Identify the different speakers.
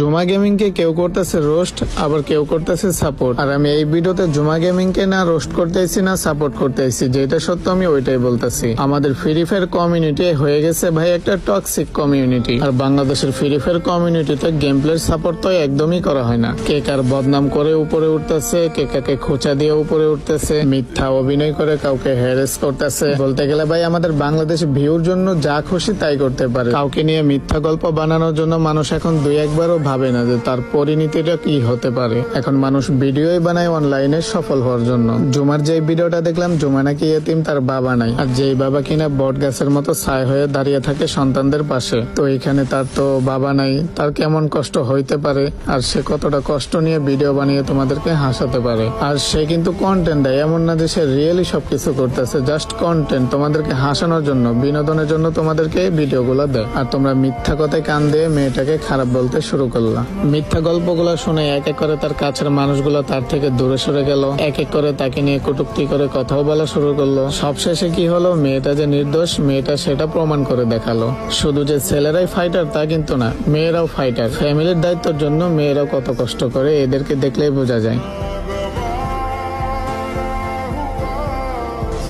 Speaker 1: জুমা গেমিং কে কেউ করতেছে রোস্ট, আবার কেউ করতেছে সাপোর্ট। আর আমি এই ভিডিওতে জুমা গেমিং কে না রোস্ট করতেছি না সাপোর্ট করতেছি, যেটা সত্য আমি ওইটাই বলতেছি। আমাদের ফ্রি ফায়ার কমিউনিটি হয়ে গেছে ভাই একটা টক্সিক কমিউনিটি। আর বাংলাদেশের ফ্রি ফায়ার কমিউনিটিতে গেম প্লের সাপোর্ট তো একদমই করা হয় না। কে কার বদনাম করে উপরে উঠতেছে, কে কাকে খোঁচা দিয়ে উপরে উঠতেছে, মিথ্যা অভিনয় করে কাউকে হ্যারেস করতেছে। বলতে গেলে ভাই আমাদের বাংলাদেশ ভিউর জন্য যা খুশি তাই করতে পারে। কাউকে নিয়ে মিথ্যা গল্প বানানোর জন্য মানুষ এখন দুই একবারও ভাবে না যে তার পরিণতিটা কি হতে পারে। এখন মানুষ ভিডিওই বানায় অনলাইনে সফল হওয়ার জন্য। জুমার যে ভিডিওটা দেখলাম, জুমা নাকি এতিম, তার বাবা নাই। আর যেই বাবা কিনা বট গাছের মতো ছায় হয়ে দাঁড়িয়ে থাকে সন্তানদের পাশে, তো এখানে তার তো বাবা নাই, তার কেমন কষ্ট হইতে পারে আর সে কতটা কষ্ট নিয়ে ভিডিও বানিয়ে তোমাদেরকে হাসাতে পারে। আর সে কিন্তু কন্টেন্ট দেয়, এমন না যে সে রিয়েলি সবকিছু করতেছে, জাস্ট কন্টেন্ট তোমাদেরকে হাসানোর জন্য, বিনোদনের জন্য তোমাদেরকে ভিডিওগুলো দেয়। আর তোমরা মিথ্যা কথায় কান দিয়ে মেয়েটাকে খারাপ বলতে শুরু করলা। মিথ্যা গল্পগুলো শুনে এক এক করে তার কাছের মানুষগুলো তার থেকে দূরে সরে গেল, এক এক করে তাকে নিয়ে কটূক্তি করে কথাও বলা শুরু করলো। সবশেষে কি হলো, মেয়েটা যে নির্দোষ মেয়েটা সেটা প্রমাণ করে দেখালো। শুধু যে ছেলেরাই ফাইটার তা কিন্তু না, মেয়েরাও ফাইটার। ফ্যামিলির দায়িত্বের জন্য মেয়েরাও কত কষ্ট করে, এদেরকে দেখলেই বোঝা যায়।